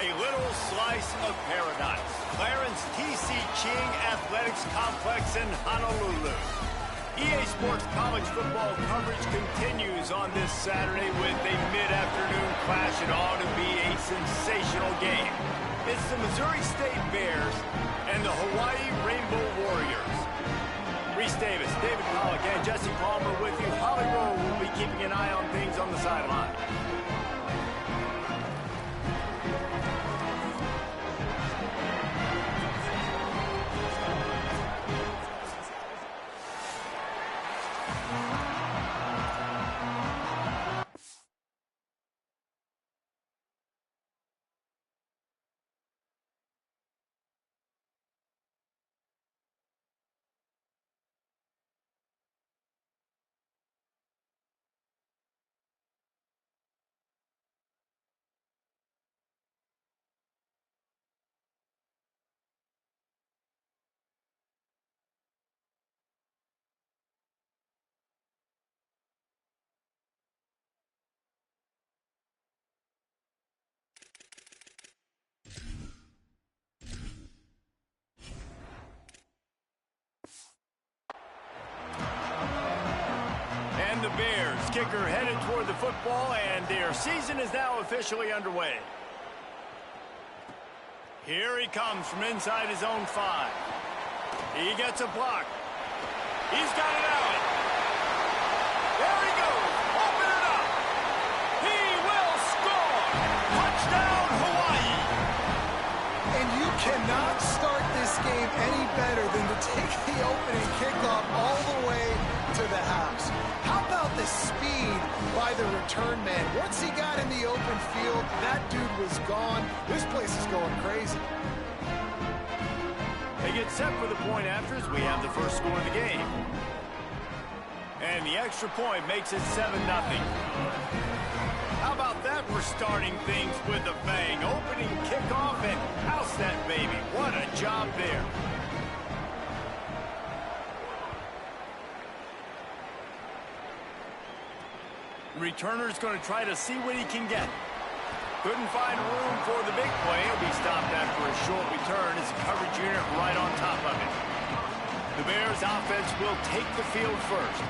A little slice of paradise. Clarence T.C. Ching Athletics Complex in Honolulu. EA Sports college football coverage continues on this Saturday with a mid-afternoon clash. It ought to be a sensational game. It's the Missouri State Bears and the Hawaii Rainbow Warriors. Reese Davis, David Pollack, and Jesse Palmer with you. Holly Rowe will be keeping an eye on things on the sideline. The Bears kicker headed toward the football, and their season is now officially underway. Here he comes from inside his own 5. He gets a block. He's got it out. There he goes. Open it up. He will score. Touchdown, Hawaii. And you cannot start this game any better than to take the opening kickoff all the way to the house. How about the speed by the return man? Once he got in the open field, that dude was gone. This place is going crazy. They get set for the point after as we have the first score of the game. And the extra point makes it 7-0. How about that for starting things with a bang? Opening kickoff and house that baby. What a job there. Returner's going to try to see what he can get. Couldn't find room for the big play. He'll be stopped after a short return. It's a coverage unit right on top of it. The Bears offense will take the field first.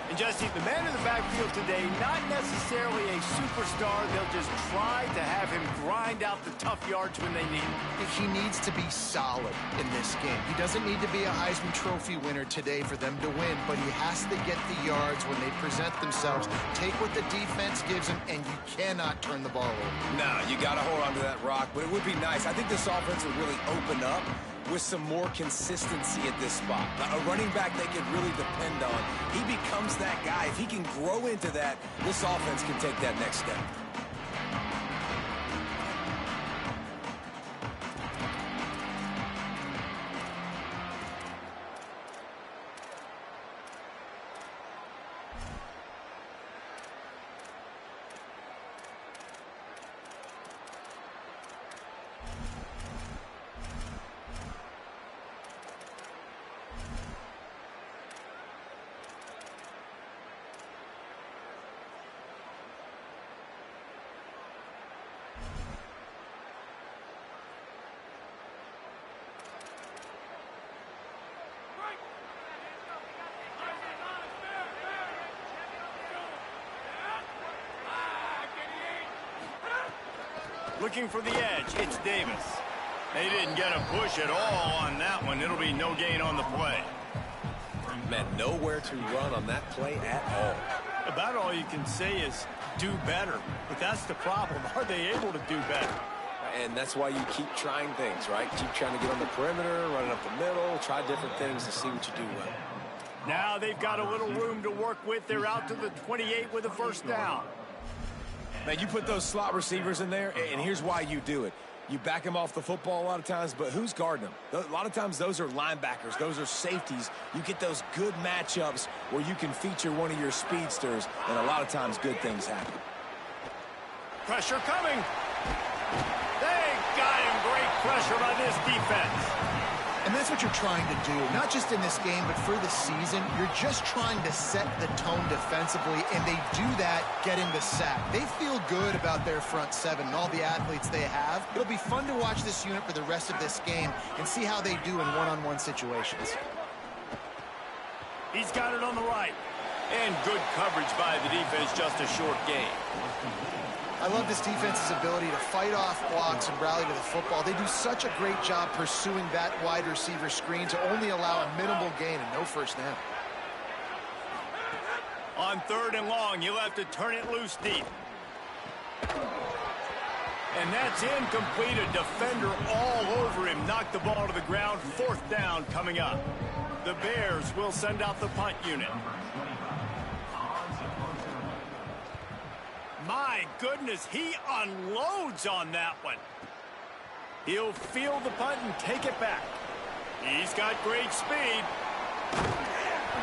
And Jesse, the man in the backfield today, not necessarily a superstar. They'll just try to have him grind out the tough yards when they need him. He needs to be solid in this game. He doesn't need to be a Heisman Trophy winner today for them to win, but he has to get the yards when they present themselves. Take what the defense gives him, and you cannot turn the ball over. No, you got to hold on to that rock, but it would be nice. I think this offense would really open up with some more consistency at this spot. A running back they can really depend on. He becomes that guy. If he can grow into that, this offense can take that next step. Looking for the edge, it's Davis. They didn't get a push at all on that one. It'll be no gain on the play. Man, nowhere to run on that play at all. About all you can say is do better. But that's the problem. Are they able to do better? And that's why you keep trying things, right? Keep trying to get on the perimeter, running up the middle, try different things to see what you do well. Now they've got a little room to work with. They're out to the 28 with a first down. Man, you put those slot receivers in there, and here's why you do it. You back them off the football a lot of times, but who's guarding them? A lot of times those are linebackers. Those are safeties. You get those good matchups where you can feature one of your speedsters, and a lot of times good things happen. Pressure coming. They got him. Great pressure by this defense. And that's what you're trying to do, not just in this game, but for the season. You're just trying to set the tone defensively, and they do that getting the sack. They feel good about their front seven and all the athletes they have. It'll be fun to watch this unit for the rest of this game and see how they do in one-on-one situations. He's got it on the right. And good coverage by the defense, just a short gain. I love this defense's ability to fight off blocks and rally to the football. They do such a great job pursuing that wide receiver screen to only allow a minimal gain and no first down. On 3rd and long, you'll have to turn it loose deep. And that's incomplete. A defender all over him. Knocked the ball to the ground. 4th down coming up. The Bears will send out the punt unit. My goodness, he unloads on that one. He'll field the punt and take it back. He's got great speed.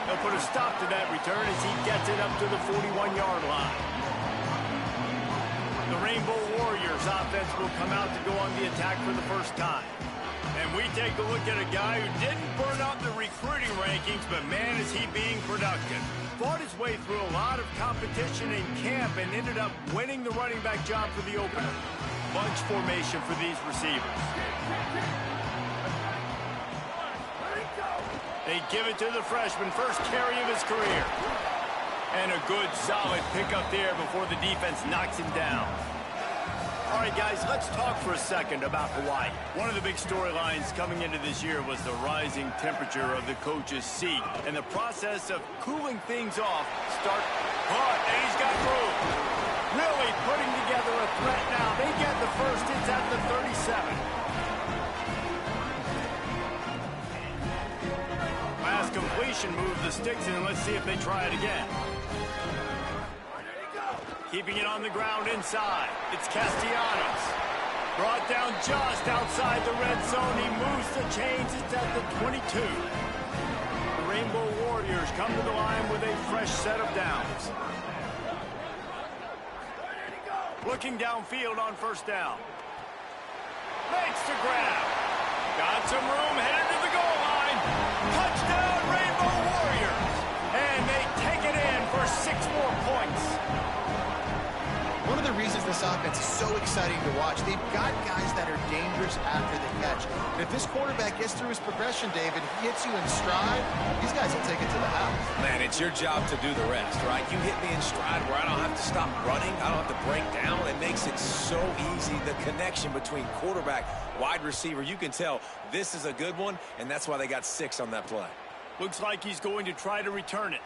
He'll put a stop to that return as he gets it up to the 41-yard line. The Rainbow Warriors offense will come out to go on the attack for the first time. And we take a look at a guy who didn't burn out the recruiting rankings, but man, is he being productive. Fought his way through a lot of competition in camp and ended up winning the running back job for the opener. Bunch formation for these receivers. They give it to the freshman, first carry of his career. And a good, solid pickup there before the defense knocks him down. All right, guys, let's talk for a second about Hawaii. One of the big storylines coming into this year was the rising temperature of the coach's seat and the process of cooling things off. And he's got room. Really putting together a threat now. They get the first. It's at the 37. Last completion moves the sticks in. Let's see if they try it again. Keeping it on the ground inside. It's Castellanos. Brought down just outside the red zone. He moves the chains. It's at the 22. The Rainbow Warriors come to the line with a fresh set of downs. Looking downfield on first down. Makes the grab. Got some room. Headed to the goal line. Touchdown, Rainbow Warriors. And they take it in for 6 more points. One of the reasons this offense is so exciting to watch, they've got guys that are dangerous after the catch. And if this quarterback gets through his progression, David, he hits you in stride, these guys will take it to the house. Man, it's your job to do the rest, right? You hit me in stride where I don't have to stop running. I don't have to break down. It makes it so easy. The connection between quarterback, wide receiver, you can tell this is a good one, and that's why they got 6 on that play. Looks like he's going to try to return it.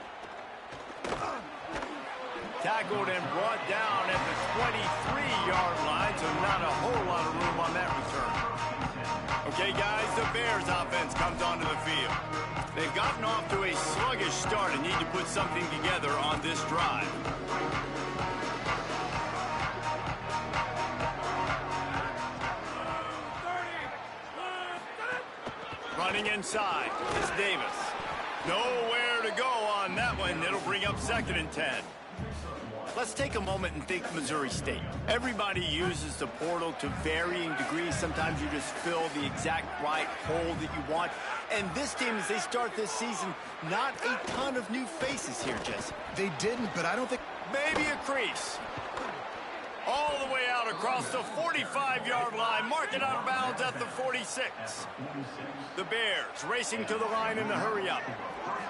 Tackled and brought down at the 23-yard line, so not a whole lot of room on that return. Okay, guys, the Bears offense comes onto the field. They've gotten off to a sluggish start and need to put something together on this drive. Running inside, it's Davis. Nowhere to go on that one. It'll bring up 2nd and 10. Let's take a moment and think Missouri State. Everybody uses the portal to varying degrees. Sometimes you just fill the exact right hole that you want. And this team, as they start this season, not a ton of new faces here, Jesse. They didn't, but I don't think... Maybe a crease. All the way out across the 45-yard line. Mark it out of bounds at the 46. The Bears racing to the line in the hurry-up.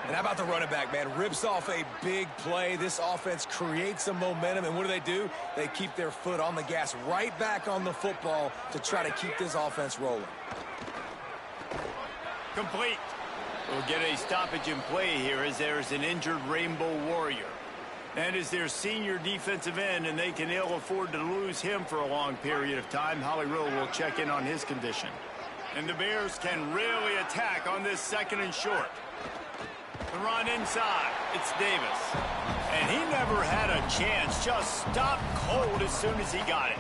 And how about the running back, man? Rips off a big play. This offense creates some momentum, and what do? They keep their foot on the gas right back on the football to try to keep this offense rolling. Complete. We'll get a stoppage in play here as there's an injured Rainbow Warrior. And is their senior defensive end, and they can ill afford to lose him for a long period of time. Holly Rowe will check in on his condition. And the Bears can really attack on this 2nd and short. The run inside, it's Davis. And he never had a chance, just stopped cold as soon as he got it.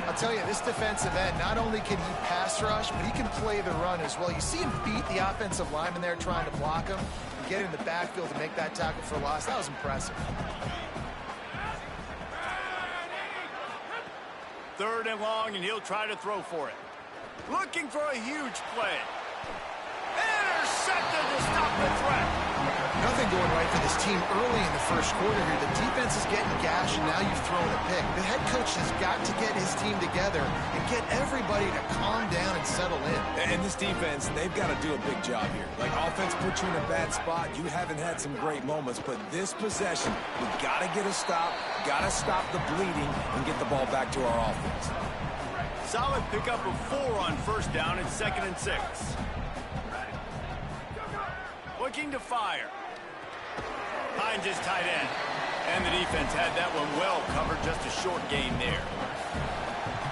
I'll tell you, this defensive end, not only can he pass rush, but he can play the run as well. You see him beat the offensive lineman there trying to block him and get in the backfield to make that tackle for loss. That was impressive. 3rd and long, and he'll try to throw for it. Looking for a huge play. intercepted to stop the threat. Nothing going right for this team early in the first quarter here. The defense is getting gashed, and now you've thrown a pick. The head coach has got to get his team together and get everybody to calm down and settle in. And this defense, they've got to do a big job here. Like, offense put you in a bad spot. You haven't had some great moments, but this possession, we got to get a stop, got to stop the bleeding, and get the ball back to our offense. Solid pickup of 4 on first down and 2nd and 6. Looking to fire. Finds his tight end. And the defense had that one well covered, just a short gain there.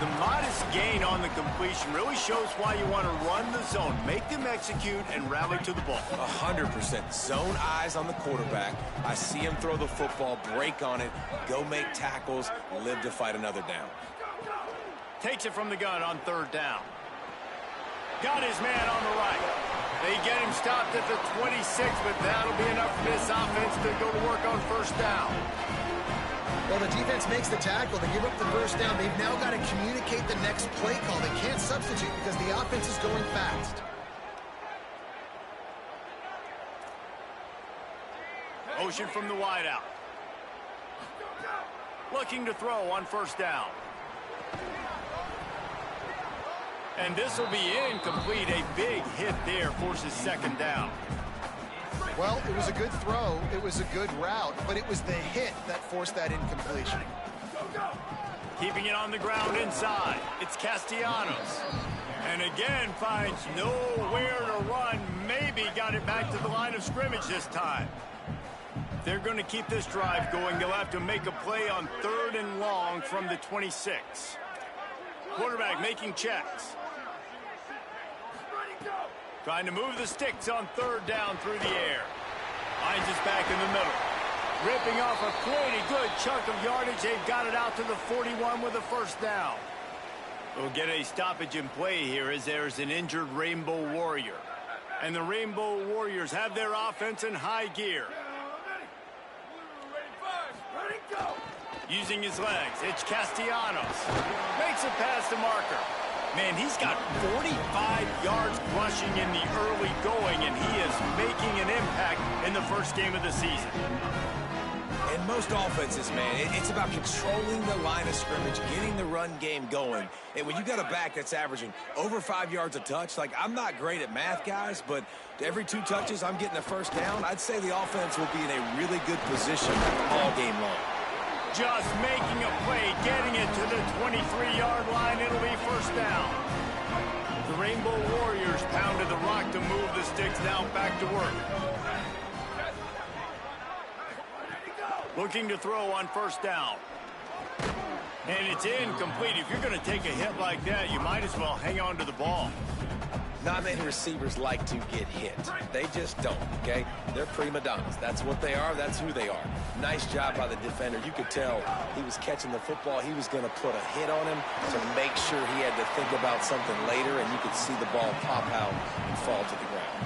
The modest gain on the completion really shows why you want to run the zone. Make them execute and rally to the ball. 100%. Zone eyes on the quarterback. I see him throw the football, break on it, go make tackles, live to fight another down. Takes it from the gun on 3rd down. Got his man on the right. They get him stopped at the 26, but that'll be enough for this offense to go to work on 1st down. Well, the defense makes the tackle. They give up the 1st down. They've now got to communicate the next play call. They can't substitute because the offense is going fast. Motion from the wideout. Looking to throw on 1st down. And this will be incomplete. A big hit there forces 2nd down. Well, it was a good throw. It was a good route, but it was the hit that forced that incompletion. Keeping it on the ground inside. It's Castellanos. And again finds nowhere to run. Maybe got it back to the line of scrimmage this time. They're going to keep this drive going. They'll have to make a play on 3rd and long from the 26. Quarterback making checks. Trying to move the sticks on 3rd down through the air. Finds us back in the middle. Ripping off a pretty good chunk of yardage. They've got it out to the 41 with a 1st down. We'll get a stoppage in play here as there's an injured Rainbow Warrior. And the Rainbow Warriors have their offense in high gear. Using his legs, it's Castellanos. Makes it past the marker. Man, he's got 45 yards rushing in the early going, and he is making an impact in the first game of the season. In most offenses, man, it's about controlling the line of scrimmage, getting the run game going. And when you got a back that's averaging over 5 yards a touch, like, I'm not great at math, guys, but every 2 touches, I'm getting a 1st down. I'd say the offense will be in a really good position all game long. Just making a play, getting it to the 23-yard line. It'll be 1st down. The Rainbow Warriors pounded the rock to move the sticks. Now back to work. Looking to throw on 1st down. And it's incomplete. If you're going to take a hit like that, you might as well hang on to the ball. Not many receivers like to get hit. They just don't, okay? They're prima donnas. That's what they are. That's who they are. Nice job by the defender. You could tell he was catching the football. He was going to put a hit on him to make sure he had to think about something later, and you could see the ball pop out and fall to the ground.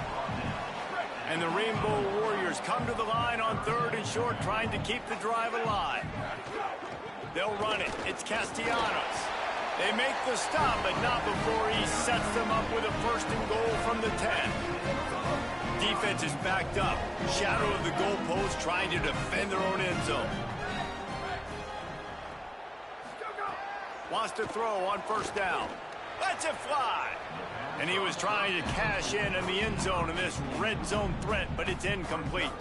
And the Rainbow Warriors come to the line on 3rd and short, trying to keep the drive alive. They'll run it. It's Castellanos. They make the stop, but not before he sets them up with a 1st and goal from the 10. Defense is backed up. Shadow of the goalpost, trying to defend their own end zone. Wants to throw on 1st down. Lets it fly. And he was trying to cash in the end zone in this red zone threat, but it's incomplete.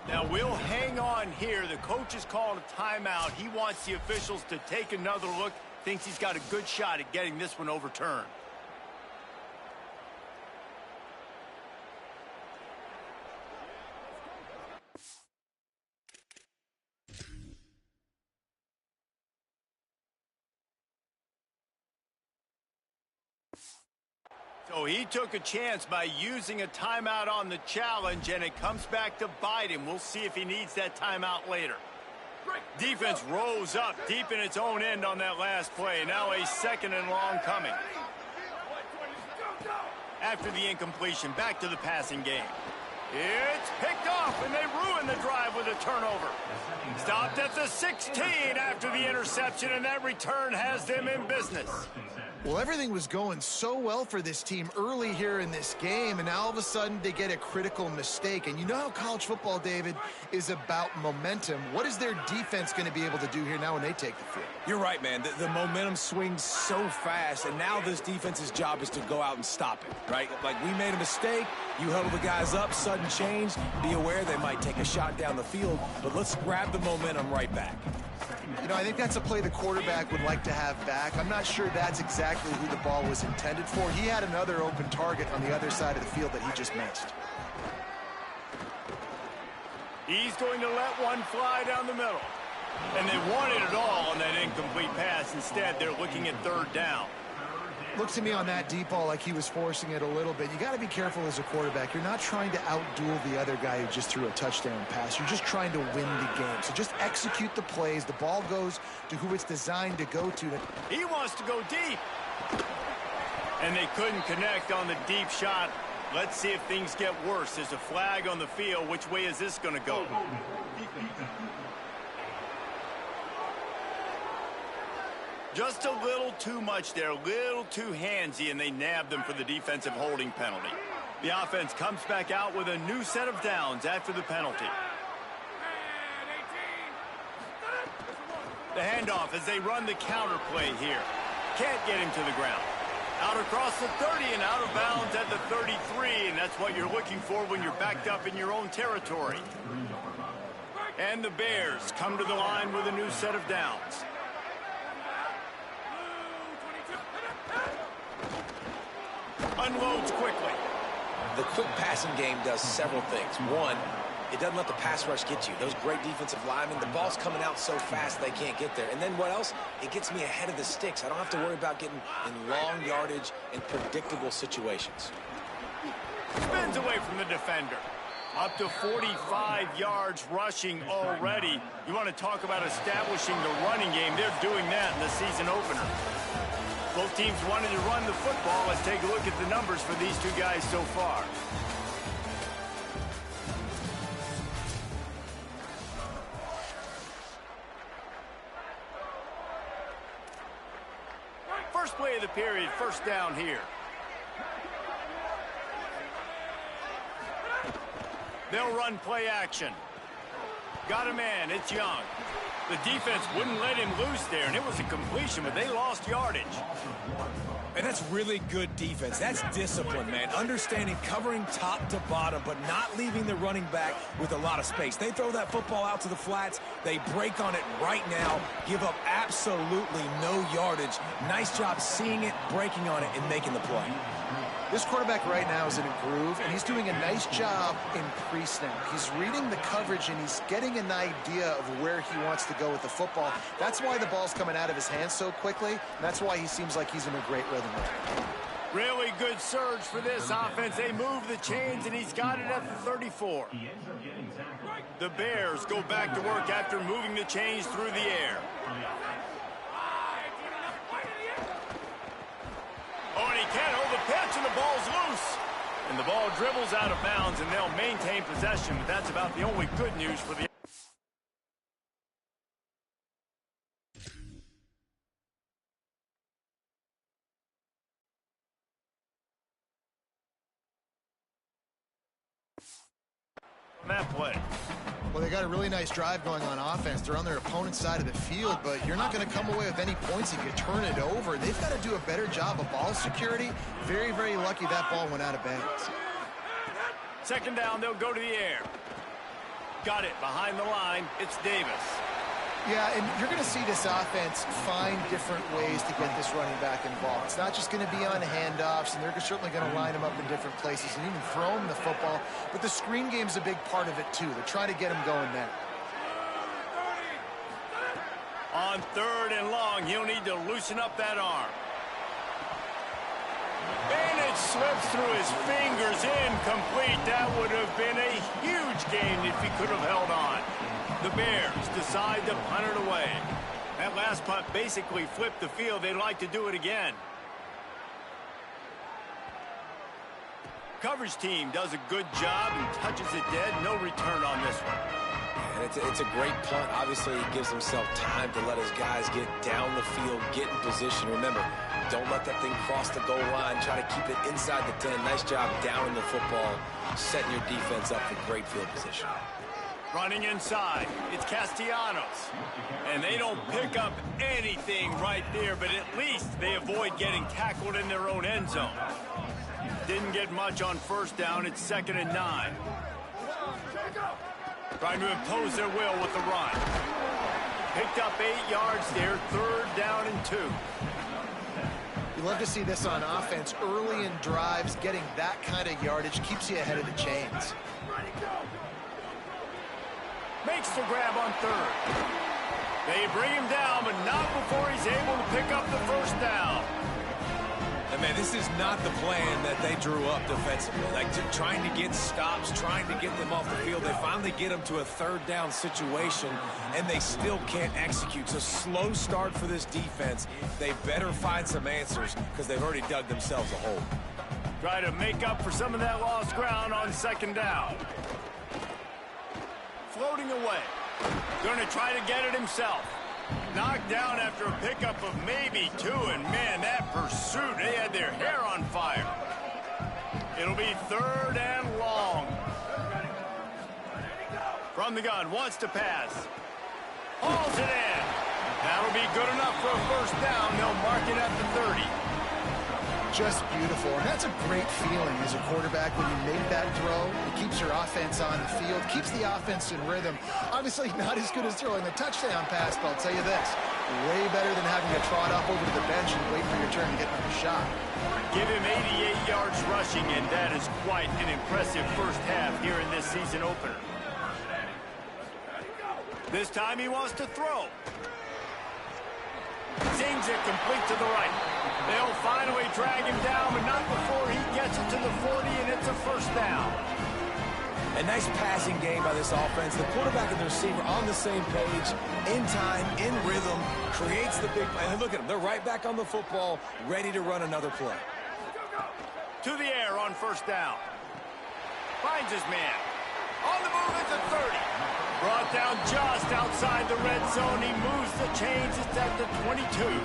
Now we'll hang on here. The coach is calling a timeout. He wants the officials to take another look. Thinks he's got a good shot at getting this one overturned. So he took a chance by using a timeout on the challenge, and it comes back to bite him. We'll see if he needs that timeout later. Defense rose up deep in its own end on that last play. Now a 2nd and long coming. After the incompletion, back to the passing game. It's picked off, and they ruin the drive with a turnover. Stopped at the 16 after the interception, and that return has them in business. Well, everything was going so well for this team early here in this game, and now all of a sudden they get a critical mistake. And you know how college football, David, is about momentum. What is their defense going to be able to do here now when they take the field? You're right, man. The momentum swings so fast, and now this defense's job is to go out and stop it, right? Like, we made a mistake. You huddle the guys up, sudden change. Be aware they might take a shot down the field, but let's grab the momentum right back. You know, I think that's a play the quarterback would like to have back. I'm not sure that's exactly who the ball was intended for. He had another open target on the other side of the field that he just missed. He's going to let one fly down the middle. And they wanted it all on that incomplete pass. Instead, they're looking at third down. Looks to me on that deep ball like he was forcing it a little bit. You got to be careful as a quarterback. You're not trying to outduel the other guy who just threw a touchdown pass. You're just trying to win the game. So just execute the plays. The ball goes to who it's designed to go to. He wants to go deep. And they couldn't connect on the deep shot. Let's see if things get worse. There's a flag on the field. Which way is this going to go? Just a little too much there, a little too handsy, and they nabbed them for the defensive holding penalty. The offense comes back out with a new set of downs after the penalty. The handoff as they run the counter play here. Can't get him to the ground. Out across the 30 and out of bounds at the 33, and that's what you're looking for when you're backed up in your own territory. And the Bears come to the line with a new set of downs. Unloads quickly. The quick passing game does several things. One, it doesn't let the pass rush get you. Those great defensive linemen, the ball's coming out so fast they can't get there. And then what else? It gets me ahead of the sticks. I don't have to worry about getting in long yardage and predictable situations. Spins away from the defender. Up to 45 yards rushing already. You want to talk about establishing the running game. They're doing that in the season opener. Both teams wanted to run the football. Let's take a look at the numbers for these two guys so far. First play of the period, first down here. They'll run play action. Got a man, it's Young. The defense wouldn't let him loose there, and it was a completion, but they lost yardage. And that's really good defense. That's discipline, man. Understanding covering top to bottom, but not leaving the running back with a lot of space. They throw that football out to the flats. They break on it right now, give up absolutely no yardage. Nice job seeing it, breaking on it, and making the play. This quarterback right now is in a groove, and he's doing a nice job in pre-snap. He's reading the coverage, and he's getting an idea of where he wants to go with the football. That's why the ball's coming out of his hands so quickly, and that's why he seems like he's in a great rhythm right now. Really good surge for this offense. They move the chains, and he's got it at the 34. The Bears go back to work after moving the chains through the air. Oh, and he can't hold the pitch, and the ball's loose. And the ball dribbles out of bounds, and they'll maintain possession, but that's about the only good news for the... on that play. Well, they got a really nice drive going on offense. They're on their opponent's side of the field, but you're not going to come away with any points if you turn it over. They've got to do a better job of ball security. Very, very lucky that ball went out of bounds. Second down, they'll go to the air. Got it behind the line. It's Davis. Yeah, and you're going to see this offense find different ways to get this running back involved. It's not just going to be on handoffs, and they're certainly going to line him up in different places and even throw him the football. But the screen game's a big part of it, too. They're trying to get him going there. On third and long, he'll need to loosen up that arm. And it slips through his fingers, incomplete. That would have been a huge gain if he could have held on. The Bears decide to punt it away. That last punt basically flipped the field. They'd like to do it again. Coverage team does a good job and touches it dead. No return on this one. And it's a great punt. Obviously, he gives himself time to let his guys get down the field, get in position. Remember, don't let that thing cross the goal line. Try to keep it inside the 10. Nice job down in the football, setting your defense up for great field position. Running inside, it's Castellanos. And they don't pick up anything right there, but at least they avoid getting tackled in their own end zone. Didn't get much on first down. It's 2nd and 9. Trying to impose their will with the run. Picked up 8 yards there, 3rd down and 2. You love to see this on offense. Early in drives, getting that kind of yardage keeps you ahead of the chains. Makes the grab on 3rd. They bring him down, but not before he's able to pick up the 1st down. And man, this is not the plan that they drew up defensively. Like trying to get stops, trying to get them off the field. They finally get them to a 3rd down situation, and they still can't execute. So slow start for this defense. They better find some answers because they've already dug themselves a hole. Try to make up for some of that lost ground on 2nd down. Floating away. Going to try to get it himself. Knocked down after a pickup of maybe 2, and man, that pursuit, they had their hair on fire. It'll be 3rd and long. From the gun, wants to pass. Hauls it in. That'll be good enough for a 1st down. They'll mark it at the 30. Just beautiful, and that's a great feeling as a quarterback when you make that throw. It keeps your offense on the field, keeps the offense in rhythm. Obviously not as good as throwing the touchdown pass, but I'll tell you this, way better than having to trot off over to the bench and wait for your turn to get another shot. Give him 88 yards rushing, and that is quite an impressive first half here in this season opener. This time he wants to throw. Zings it complete to the right. They'll finally drag him down, but not before he gets it to the 40, and it's a 1st down. A nice passing game by this offense. The quarterback and the receiver on the same page, in time, in rhythm, creates the big play. And look at them. They're right back on the football, ready to run another play. To the air on 1st down. Finds his man. On the move at the 30. Brought down just outside the red zone. He moves the chains. It's at the 22.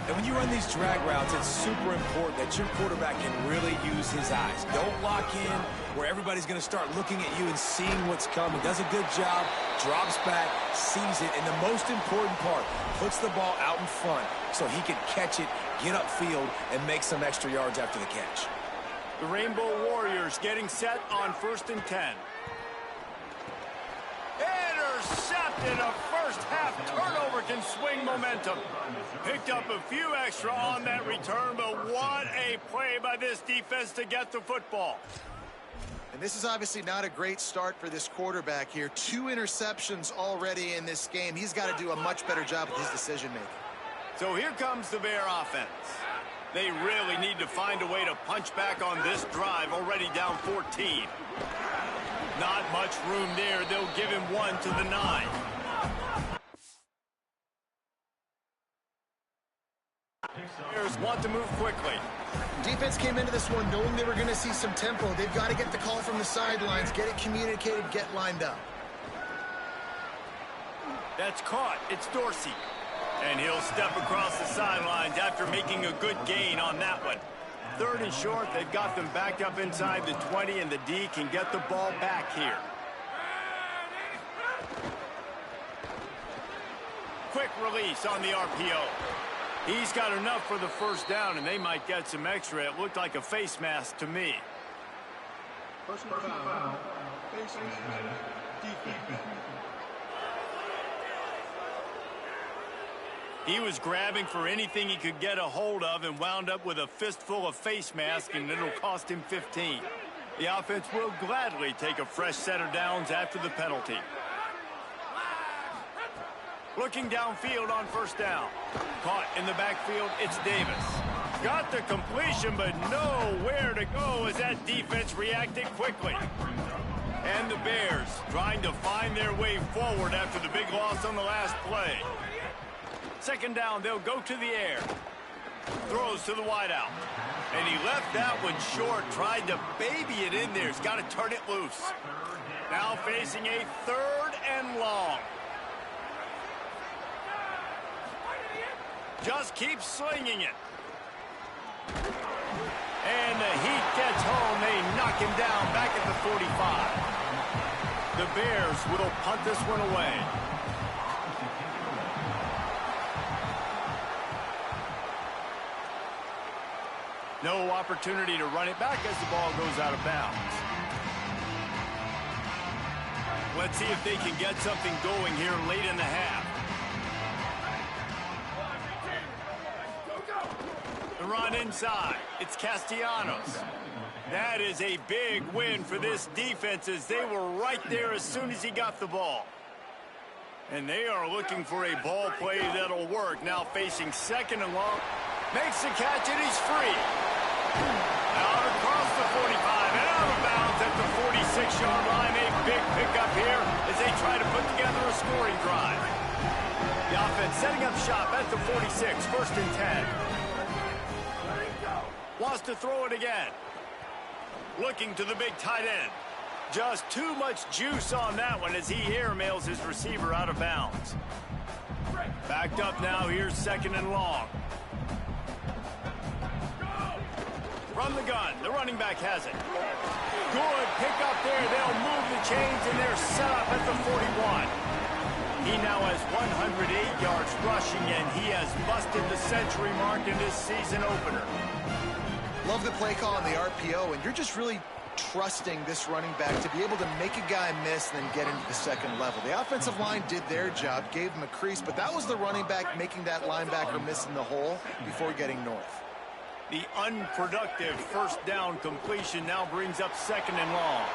And when you run these drag routes, it's super important that your quarterback can really use his eyes. Don't lock in where everybody's going to start looking at you and seeing what's coming. Does a good job, drops back, sees it, and the most important part, puts the ball out in front so he can catch it, get upfield, and make some extra yards after the catch. The Rainbow Warriors getting set on 1st and 10. Intercepted. A first half turnover can swing momentum. Picked up a few extra on that return, but what a play by this defense to get the football. And this is obviously not a great start for this quarterback here. 2 interceptions already in this game. He's got to do a much better job with his decision-making. So here comes the Bear offense. They really need to find a way to punch back on this drive, already down 14. Not much room there. They'll give him 1 to the 9. Bears want to move quickly. Defense came into this one knowing they were going to see some tempo. They've got to get the call from the sidelines, get it communicated, get lined up. That's caught. It's Dorsey. And he'll step across the sidelines after making a good gain on that one. 3rd and short. They've got them backed up inside the 20, and the D can get the ball back here. Quick release on the RPO. He's got enough for the 1st down, and they might get some extra. It looked like a face mask to me. Personal foul. Face mask. Defense. He was grabbing for anything he could get a hold of and wound up with a fistful of face mask, and it'll cost him 15. The offense will gladly take a fresh set of downs after the penalty. Looking downfield on 1st down. Caught in the backfield, it's Davis. Got the completion, but nowhere to go as that defense reacted quickly. And the Bears trying to find their way forward after the big loss on the last play. 2nd down, they'll go to the air. Throws to the wideout. And he left that one short, tried to baby it in there. He's got to turn it loose. Now facing a 3rd and long. Just keep slinging it. And the heat gets home. They knock him down back at the 45. The Bears will punt this one away. No opportunity to run it back as the ball goes out of bounds. Let's see if they can get something going here late in the half. The run inside. It's Castellanos. That is a big win for this defense as they were right there as soon as he got the ball. And they are looking for a ball play that'll work. Now facing 2nd and long. Makes the catch and he's free. Out across the 45 and out of bounds at the 46-yard line. A big pickup here as they try to put together a scoring drive. The offense setting up shop at the 46, 1st and 10. Wants to throw it again. Looking to the big tight end. Just too much juice on that one as he airmails his receiver out of bounds. Backed up now, here's 2nd and long. From the gun, the running back has it. Good pick up there. They'll move the chains, and they're set up at the 41. He now has 108 yards rushing, and he has busted the century mark in this season opener. Love the play call on the RPO, and you're just really trusting this running back to be able to make a guy miss and then get into the 2nd level. The offensive line did their job, gave him a crease, but that was the running back making that linebacker miss in the hole before getting north. The unproductive 1st down completion now brings up 2nd and long.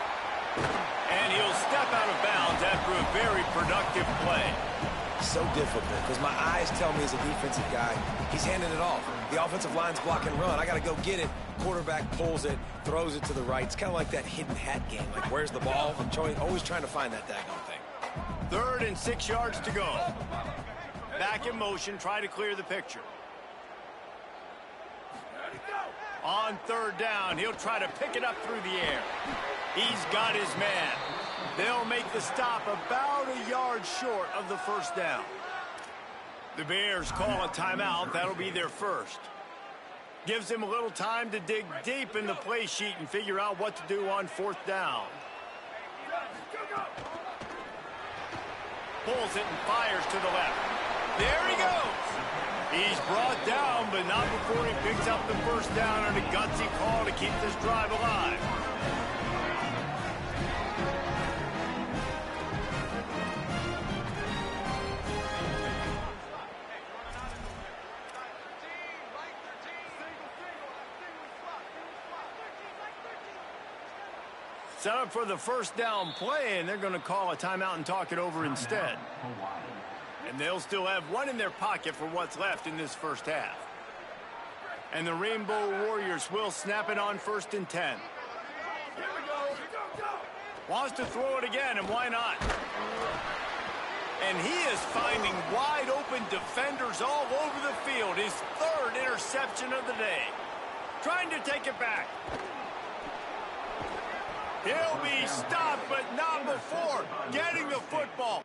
And he'll step out of bounds after a very productive play. So difficult because my eyes tell me as a defensive guy, he's handing it off. The offensive line's block and run. I got to go get it. Quarterback pulls it, throws it to the right. It's kind of like that hidden hat game. Like, where's the ball? I'm always trying to find that daggone thing. 3rd and 6 yards to go. Back in motion, try to clear the picture. On 3rd down, he'll try to pick it up through the air. He's got his man. They'll make the stop about a yard short of the 1st down. The Bears call a timeout. That'll be their first. Gives them a little time to dig deep in the play sheet and figure out what to do on 4th down. Pulls it and fires to the left. There he goes. He's brought down, but not before he picks up the 1st down on a gutsy call to keep this drive alive. Set up for the 1st down play, and they're going to call a timeout and talk it over instead. And they'll still have one in their pocket for what's left in this 1st half. And the Rainbow Warriors will snap it on 1st and 10. Wants to throw it again, and why not? And he is finding wide open defenders all over the field. His 3rd interception of the day. Trying to take it back. He'll be stopped, but not before getting the football.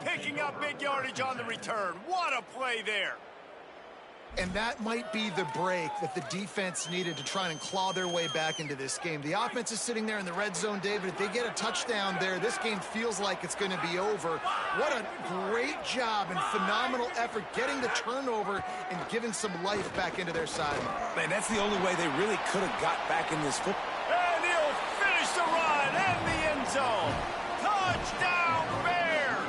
Picking up big yardage on the return. What a play there. And that might be the break that the defense needed to try and claw their way back into this game. The offense is sitting there in the red zone, David. If they get a touchdown there, this game feels like it's going to be over. What a great job and phenomenal effort getting the turnover and giving some life back into their side. Man, that's the only way they really could have got back in this football. And he'll finish the run in the end zone. Touchdown, Bears!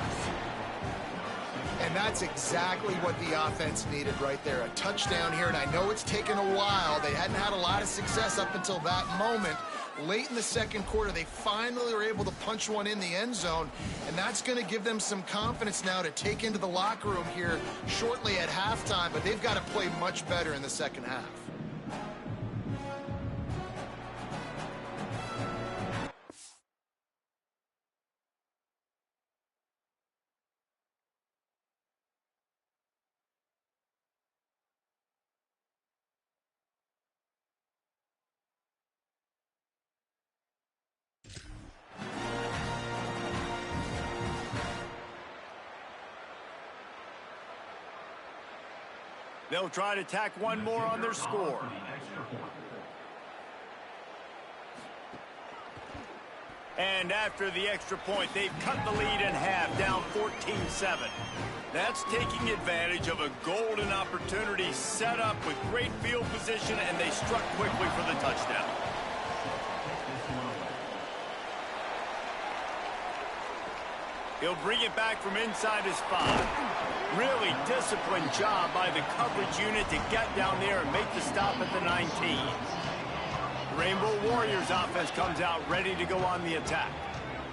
And that's exactly what the offense needed right there, a touchdown here. And I know it's taken a while. They hadn't had a lot of success up until that moment. Late in the second quarter, they finally were able to punch one in the end zone, and that's going to give them some confidence now to take into the locker room here shortly at halftime, but they've got to play much better in the second half. They'll try to tack one more on their score. And after the extra point, they've cut the lead in half, down 14-7. That's taking advantage of a golden opportunity set up with great field position, and they struck quickly for the touchdown. He'll bring it back from inside his 5. Really disciplined job by the coverage unit to get down there and make the stop at the 19. Rainbow Warriors offense comes out ready to go on the attack.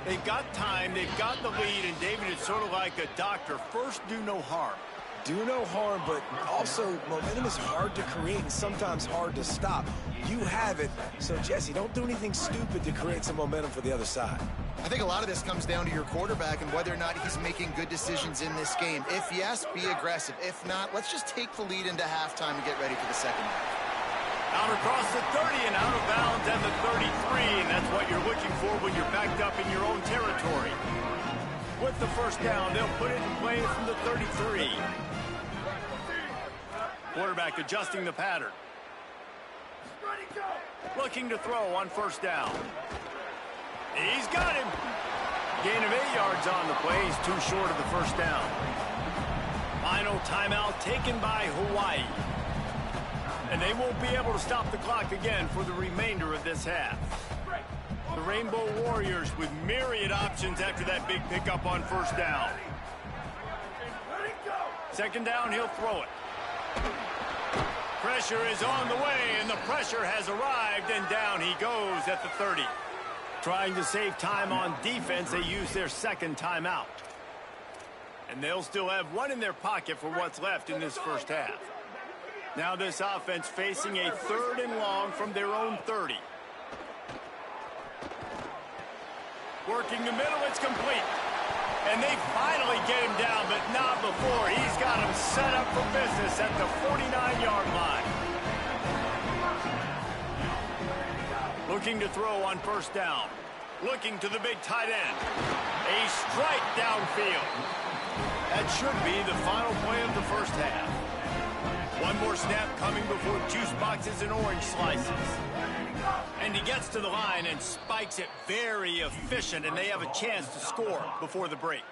They've got time, they've got the lead, and David, it's sort of like a doctor. First, do no harm. Do no harm, but also momentum is hard to create and sometimes hard to stop. You have it, so Jesse, don't do anything stupid to create some momentum for the other side. I think a lot of this comes down to your quarterback and whether or not he's making good decisions in this game. If yes, be aggressive. If not, let's just take the lead into halftime and get ready for the second half. Out across the 30 and out of bounds at the 33, and that's what you're looking for when you're backed up in your own territory. With the first down, they'll put it in play from the 33. Quarterback adjusting the pattern. Looking to throw on first down. He's got him. Gain of 8 yards on the play. He's too short of the first down. Final timeout taken by Hawaii. And they won't be able to stop the clock again for the remainder of this half. The Rainbow Warriors with myriad options after that big pickup on first down. Second down, he'll throw it. Pressure is on the way, and the pressure has arrived, and down he goes at the 30. Trying to save time on defense, they use their second timeout. And they'll still have one in their pocket for what's left in this first half. Now this offense facing a 3rd and long from their own 30. Working the middle, it's complete. And they finally get him down, but not before. He's got him set up for business at the 49-yard line. Looking to throw on first down. Looking to the big tight end. A strike downfield. That should be the final play of the first half. One more snap coming before juice boxes and orange slices. And he gets to the line and spikes it very efficient, and they have a chance to score before the break.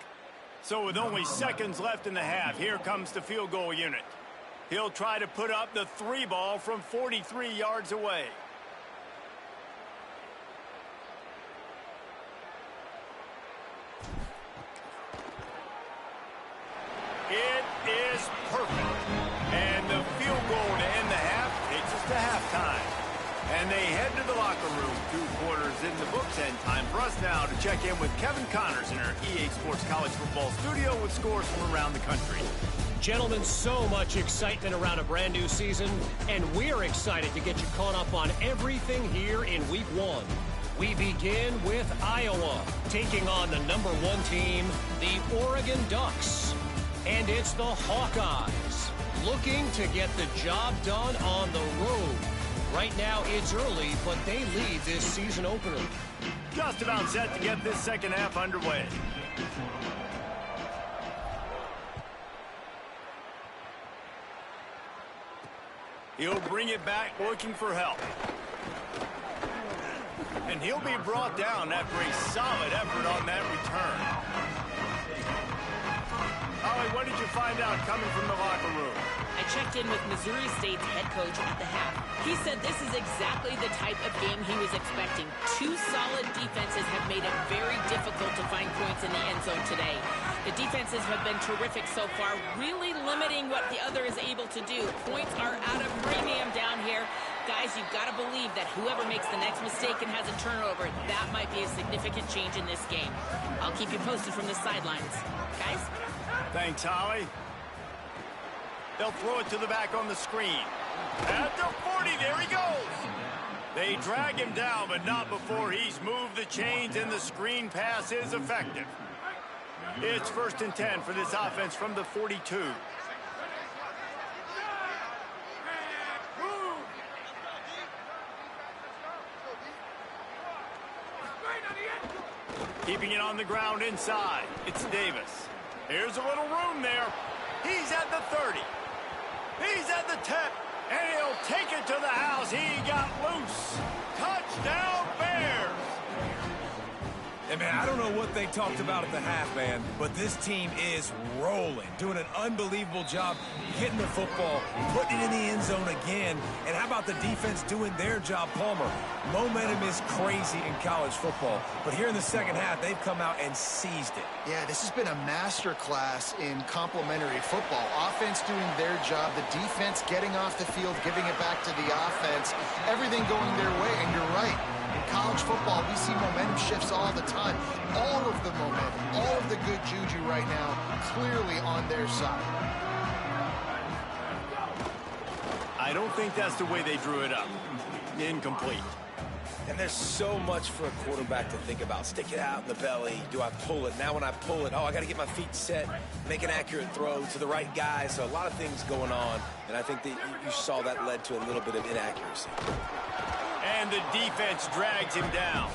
So with only seconds left in the half, here comes the field goal unit. He'll try to put up the 3 ball from 43 yards away. It is perfect. And the field goal to end the half takes us to halftime. And they head to the locker room. 2 quarters in the books, and time for us now to check in with Kevin Connors in our EA Sports College Football studio with scores from around the country. Gentlemen, so much excitement around a brand new season, and we're excited to get you caught up on everything here in Week 1. We begin with Iowa, taking on the #1 team, the Oregon Ducks. And it's the Hawkeyes, looking to get the job done on the road. Right now, it's early, but they lead this season opener. Just about set to get this second half underway. He'll bring it back looking for help. And he'll be brought down after a solid effort on that return. Holly, what did you find out coming from the locker room? I checked in with Missouri State's head coach at the half. He said this is exactly the type of game he was expecting. Two solid defenses have made it very difficult to find points in the end zone today. The defenses have been terrific so far, really limiting what the other is able to do. Points are at a premium down here. Guys, you've got to believe that whoever makes the next mistake and has a turnover, that might be a significant change in this game. I'll keep you posted from the sidelines. Guys? Thanks, Holly. They'll throw it to the back on the screen. At the 40, there he goes. They drag him down, but not before he's moved the chains, and the screen pass is effective. It's 1st and 10 for this offense from the 42. Keeping it on the ground inside. It's Davis. Here's a little room there. He's at the 30. He's at the 10. And he'll take it to the house. He got loose. Touchdown, Bears. And, man, I don't know what they talked about at the half, man, but this team is rolling, doing an unbelievable job getting the football, putting it in the end zone again. And how about the defense doing their job, Palmer? Momentum is crazy in college football, but here in the second half, they've come out and seized it. Yeah, this has been a master class in complementary football. Offense doing their job, the defense getting off the field, giving it back to the offense, everything going their way, and you're right. In college football, we see momentum shifts all the time. All of the momentum, all of the good juju right now, clearly on their side. I don't think that's the way they drew it up. Incomplete. And there's so much for a quarterback to think about. Stick it out in the belly. Do I pull it? Now when I pull it, I got to get my feet set, make an accurate throw to the right guy. So a lot of things going on, and I think that you saw that led to a little bit of inaccuracy. And the defense drags him down.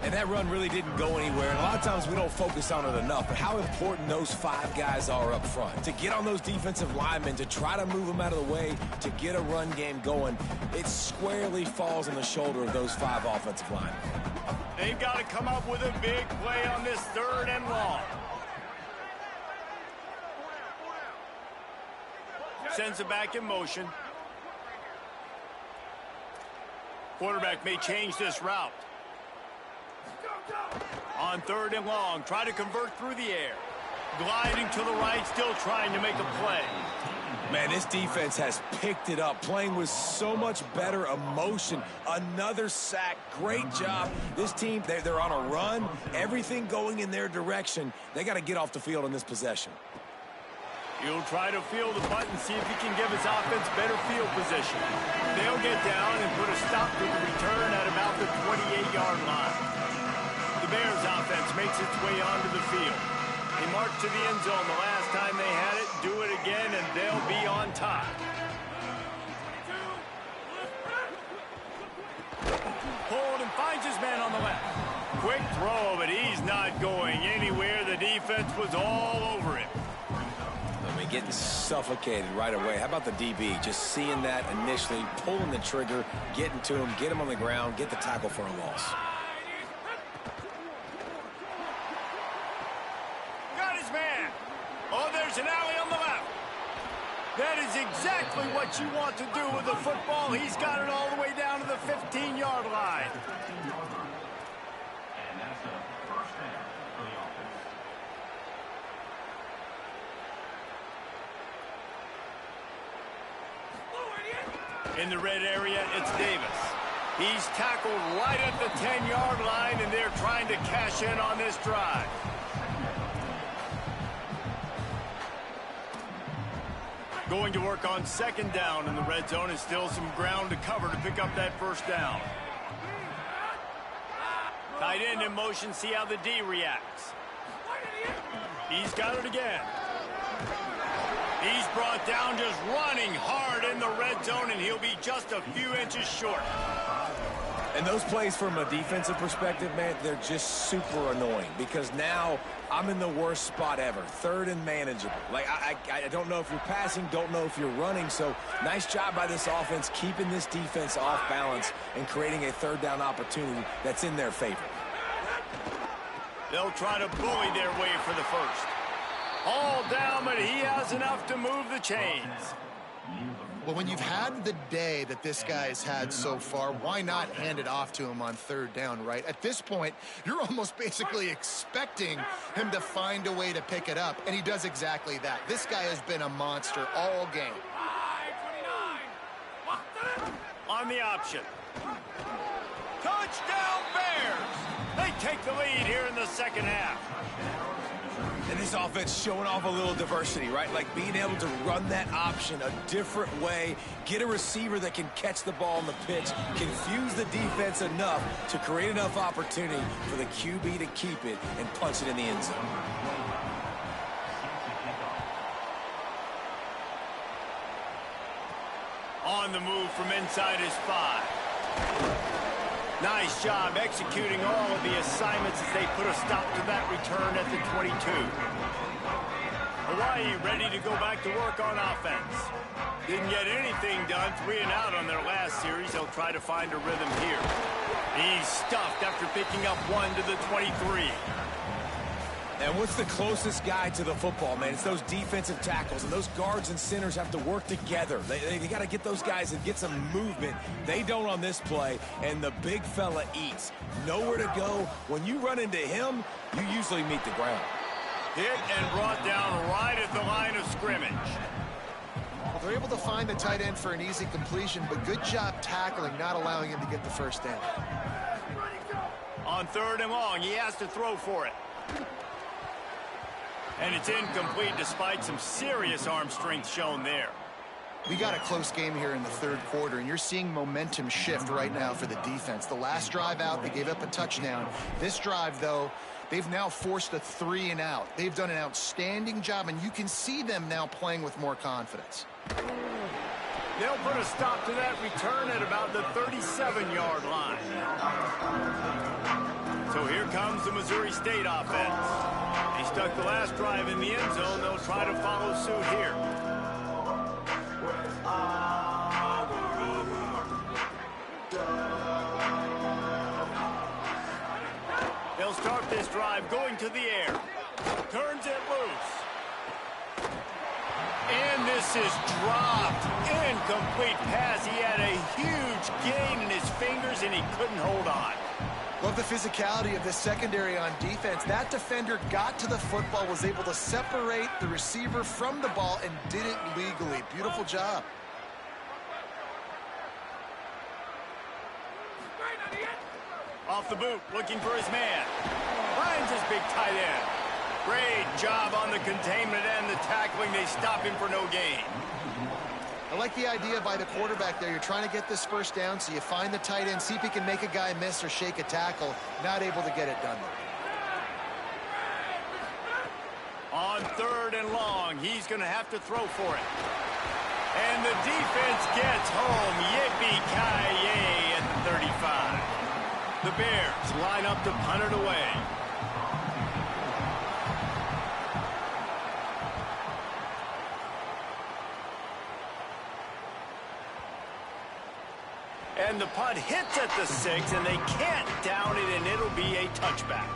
And that run really didn't go anywhere. And a lot of times we don't focus on it enough, but how important those 5 guys are up front. To get on those defensive linemen, to try to move them out of the way, to get a run game going, it squarely falls on the shoulder of those 5 offensive linemen. They've got to come up with a big play on this 3rd and long. Sends it back in motion. Quarterback may change this route. On 3rd and long, try to convert through the air. Gliding to the right, still trying to make a play. Man, this defense has picked it up, playing with so much better emotion. Another sack, great job. This team, they're on a run, everything going in their direction. They got to get off the field in this possession. He'll try to feel the punt and see if he can give his offense better field position. They'll get down and put a stop to the return at about the 28-yard line. The Bears offense makes its way onto the field. They march to the end zone the last time they had it, do it again, and they'll be on top. Hold and finds his man on the left. Quick throw, but he's not going anywhere. The defense was all over him. I mean, getting suffocated right away. How about the DB? Just seeing that initially, pulling the trigger, getting to him, get him on the ground, get the tackle for a loss. Oh, there's an alley on the left. That is exactly what you want to do with the football. He's got it all the way down to the 15-yard line. And that's a 1st down for the offense. In the red area, it's Davis. He's tackled right at the 10-yard line, and they're trying to cash in on this drive. Going to work on 2nd down in the red zone, and still some ground to cover to pick up that 1st down. Tight end in motion, see how the D reacts. He's got it again. He's brought down just running hard in the red zone, and he'll be just a few inches short. And those plays from a defensive perspective, man, they're just super annoying because now I'm in the worst spot ever, third and manageable. Like, I don't know if you're passing, don't know if you're running, so nice job by this offense keeping this defense off balance and creating a third down opportunity that's in their favor. They'll try to bully their way for the first. All down, but he has enough to move the chains. Well, when you've had the day that this guy has had so far, why not hand it off to him on third down, right? At this point, you're almost basically expecting him to find a way to pick it up, and he does exactly that. This guy has been a monster all game. On the option. Touchdown Bears! They take the lead here in the second half. And this offense showing off a little diversity, right? Like being able to run that option a different way, get a receiver that can catch the ball on the pitch, confuse the defense enough to create enough opportunity for the QB to keep it and punch it in the end zone. On the move from inside his 5. Nice job executing all of the assignments as they put a stop to that return at the 22. Hawaii ready to go back to work on offense. Didn't get anything done, 3 and out on their last series. They'll try to find a rhythm here. He's stuffed after picking up 1 to the 23. And what's the closest guy to the football, man? It's those defensive tackles, and those guards and centers have to work together. They got to get those guys and get some movement. They don't on this play, and the big fella eats. Nowhere to go. When you run into him, you usually meet the ground. Hit and brought down right at the line of scrimmage. Well, they're able to find the tight end for an easy completion, but good job tackling, not allowing him to get the first down. On third and long, he has to throw for it. And it's incomplete despite some serious arm strength shown there. We got a close game here in the third quarter, and you're seeing momentum shift right now for the defense. The last drive out, they gave up a touchdown. This drive, though, they've now forced a 3 and out. They've done an outstanding job, and you can see them now playing with more confidence. They'll put a stop to that return at about the 37-yard line. So here comes the Missouri State offense. They stuck the last drive in the end zone. They'll try to follow suit here. They'll start this drive going to the air. Turns it loose. And this is dropped. Incomplete pass. He had a huge gain in his fingers, and he couldn't hold on. Love the physicality of the secondary on defense. That defender got to the football, was able to separate the receiver from the ball, and did it legally. Beautiful job. Off the boot, looking for his man. Finds his big tight end. Great job on the containment and the tackling. They stop him for no gain. I like the idea by the quarterback there. You're trying to get this first down, so you find the tight end, see if he can make a guy miss or shake a tackle. Not able to get it done. On third and long, he's going to have to throw for it. And the defense gets home. Yippee-ki-yay at the 35. The Bears line up to punt it away. And the punt hits at the 6, and they can't down it, and it'll be a touchback.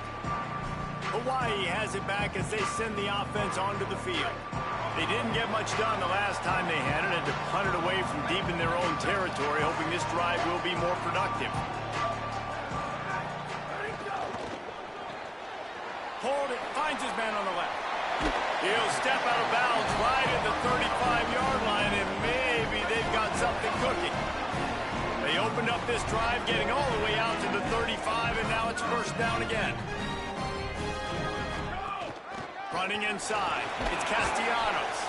Hawaii has it back as they send the offense onto the field. They didn't get much done the last time they had it, and to punt it away from deep in their own territory, hoping this drive will be more productive. Hold it, finds his man on the left. He'll step out of bounds right at the 35-yard line, and maybe they've got something cooking. They opened up this drive, getting all the way out to the 35, and now it's first down again. Running inside, it's Castellanos.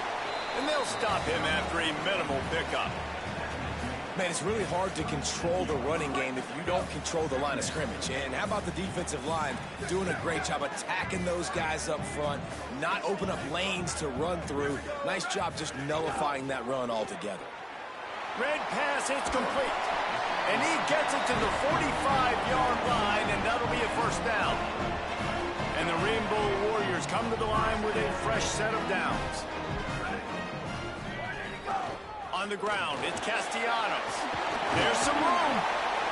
And they'll stop him after a minimal pickup. Man, it's really hard to control the running game if you don't control the line of scrimmage. And how about the defensive line doing a great job attacking those guys up front, not open up lanes to run through. Nice job just nullifying that run altogether. Red pass, it's complete. And he gets it to the 45-yard line, and that'll be a first down. And the Rainbow Warriors come to the line with a fresh set of downs. On the ground, it's Castellanos. There's some room.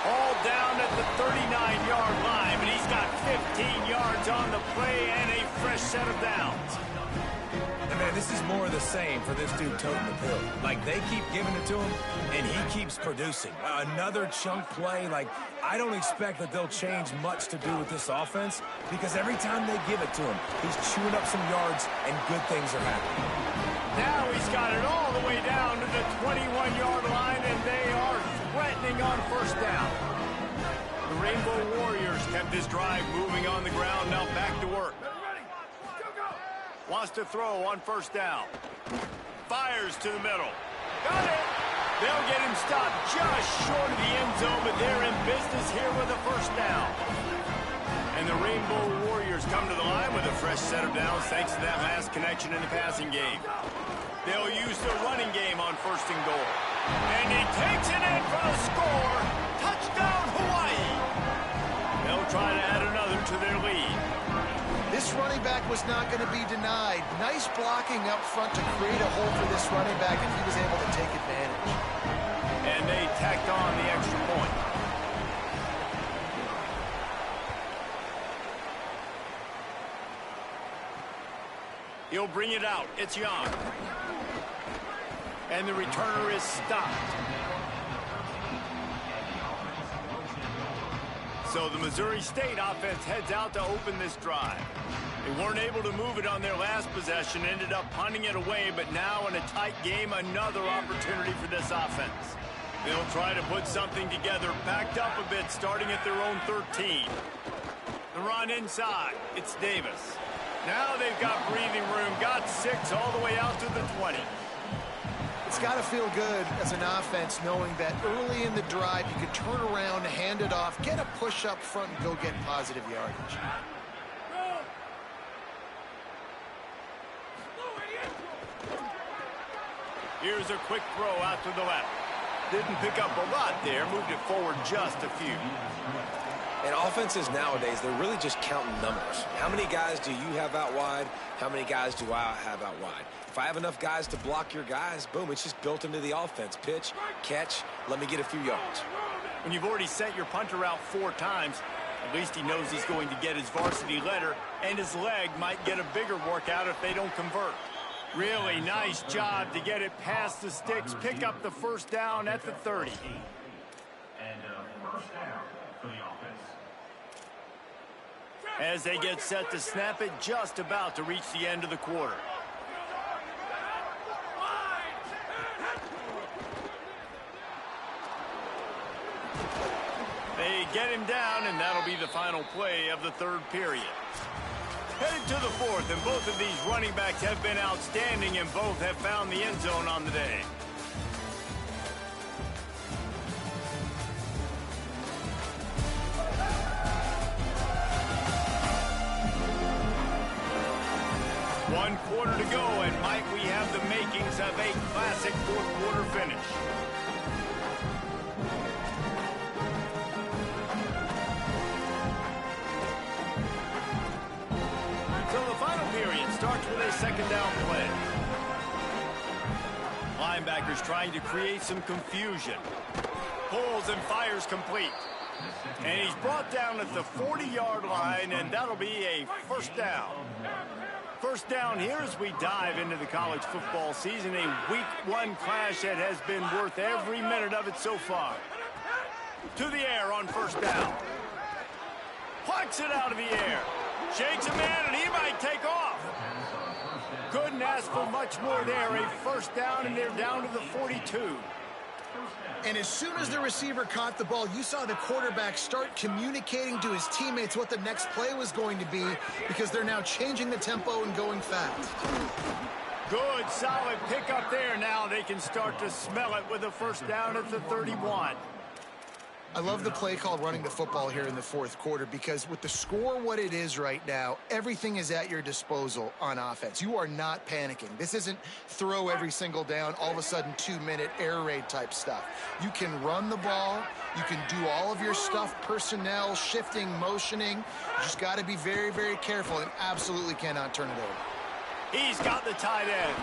All down at the 39-yard line, but he's got 15 yards on the play and a fresh set of downs. And man, this is more of the same for this dude toting the pill. Like, they keep giving it to him, and he keeps producing. Another chunk play. Like, I don't expect that they'll change much to do with this offense, because every time they give it to him, he's chewing up some yards, and good things are happening. Now he's got it all the way down to the 21-yard line, and they are threatening on first down. The Rainbow Warriors kept this drive moving on the ground. Now back to work. Wants to throw on first down. Fires to the middle. Got it. They'll get him stopped just short of the end zone, but they're in business here with a first down. And the Rainbow Warriors come to the line with a fresh set of downs thanks to that last connection in the passing game. They'll use the running game on first and goal. And he takes it in for the score. Touchdown, Hawaii. They'll try to add another to their lead. This running back was not going to be denied. Nice blocking up front to create a hole for this running back, and he was able to take advantage. And they tacked on the extra point. He'll bring it out. It's Young. And the returner is stopped. So the Missouri State offense heads out to open this drive. They weren't able to move it on their last possession, ended up punting it away, but now in a tight game, another opportunity for this offense. They'll try to put something together, backed up a bit, starting at their own 13. The run inside. It's Davis. Now they've got breathing room, got 6 all the way out to the 20. It's got to feel good as an offense knowing that early in the drive you can turn around, hand it off, get a push up front, and go get positive yardage. Here's a quick throw out to the left. Didn't pick up a lot there, moved it forward just a few. And offenses nowadays, they're really just counting numbers. How many guys do you have out wide? How many guys do I have out wide? If I have enough guys to block your guys, boom, it's just built into the offense. Pitch, catch, let me get a few yards. When you've already sent your punter out 4 times, at least he knows he's going to get his varsity letter, and his leg might get a bigger workout if they don't convert. Really nice job to get it past the sticks, pick up the first down at the 30. And first down for the offense. As they get set to snap it, just about to reach the end of the quarter. They get him down, and that'll be the final play of the third period. Headed to the fourth, and both of these running backs have been outstanding, and both have found the end zone on the day. One quarter to go, and might we have the makings of a classic fourth quarter finish. So the final period starts with a second down play. Linebackers trying to create some confusion. Pulls and fires complete. And he's brought down at the 40-yard line, and that'll be a first down. First down here as we dive into the college football season, a week 1 clash that has been worth every minute of it so far. To the air on first down. Plucks it out of the air. Shakes a man, and he might take off. Couldn't ask for much more there. A first down, and they're down to the 42. And as soon as the receiver caught the ball, you saw the quarterback start communicating to his teammates what the next play was going to be, because they're now changing the tempo and going fast. Good, solid pickup there. Now they can start to smell it with a first down at the 31. I love the play call running the football here in the fourth quarter because with the score what it is right now, everything is at your disposal on offense. You are not panicking. This isn't throw every single down, all of a sudden 2-minute air raid type stuff. You can run the ball. You can do all of your stuff, personnel, shifting, motioning. You just got to be very, very careful and absolutely cannot turn it over. He's got the tight end.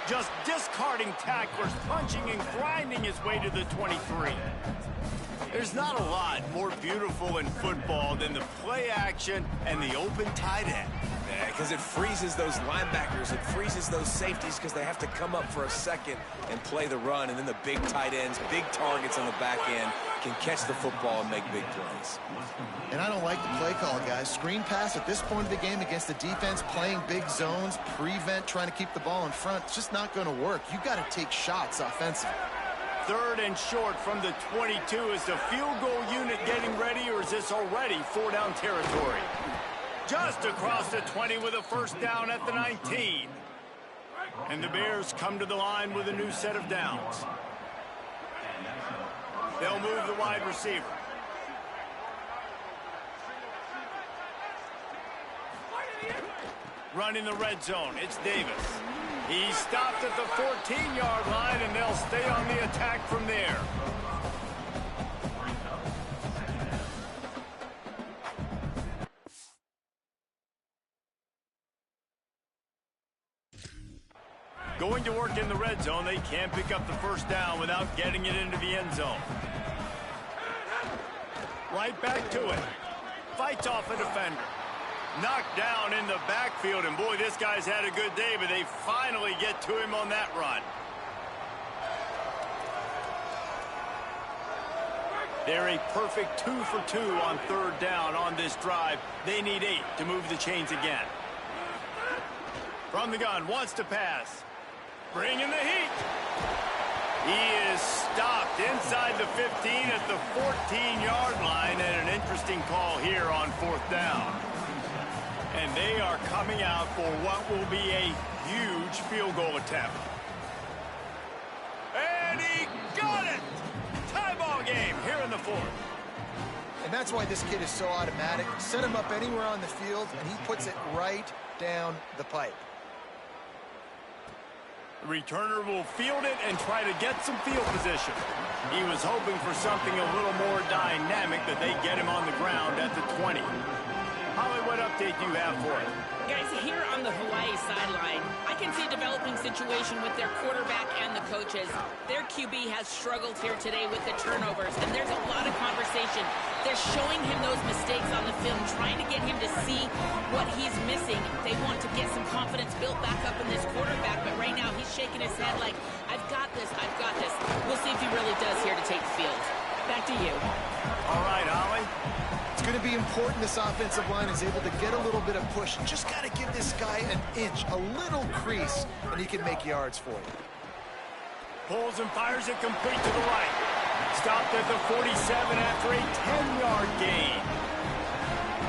Just discarding tacklers, punching and grinding his way to the 23. There's not a lot more beautiful in football than the play action and the open tight end. Yeah, because it freezes those linebackers. It freezes those safeties because they have to come up for a second and play the run. And then the big tight ends, big targets on the back end can catch the football and make big plays. And I don't like the play call, guys. Screen pass at this point of the game against the defense, playing big zones, prevent, trying to keep the ball in front. It's just not going to work. You got to take shots offensively. 3rd and short from the 22. Is the field goal unit getting ready, or is this already 4-down territory? Just across the 20 with a first down at the 19. And the Bears come to the line with a new set of downs. They'll move the wide receiver. Running the red zone, it's Davis. He stopped at the 14-yard line, and they'll stay on the attack from there. Going to work in the red zone, they can't pick up the first down without getting it into the end zone. Right back to it. Fights off a defender. Knocked down in the backfield, and boy, this guy's had a good day, but they finally get to him on that run. They're a perfect 2 for 2 on 3rd down on this drive. They need 8 to move the chains again. From the gun, wants to pass. Bringing the heat. He is stopped inside the 15 at the 14-yard line, and an interesting call here on 4th down. And they are coming out for what will be a huge field goal attempt. And he got it! Tie ball game here in the 4th. And that's why this kid is so automatic. Set him up anywhere on the field, and he puts it right down the pipe. The returner will field it and try to get some field position. He was hoping for something a little more dynamic, that they get him on the ground at the 20. Holly, what update do you have for it? Guys, here on the Hawaii sideline, I can see a developing situation with their quarterback and the coaches. Their QB has struggled here today with the turnovers, and there's a lot of conversation. They're showing him those mistakes on the film, trying to get him to see what he's missing. They want to get some confidence built back up in this quarterback, but right now he's shaking his head like, I've got this, I've got this. We'll see if he really does here to take the field. Back to you. All right, Holly. It's going to be important this offensive line is able to get a little bit of push. Just got to give this guy an inch, a little crease, and he can make yards for you. Pulls and fires it complete to the right. Stopped at the 47 after a 10-yard gain.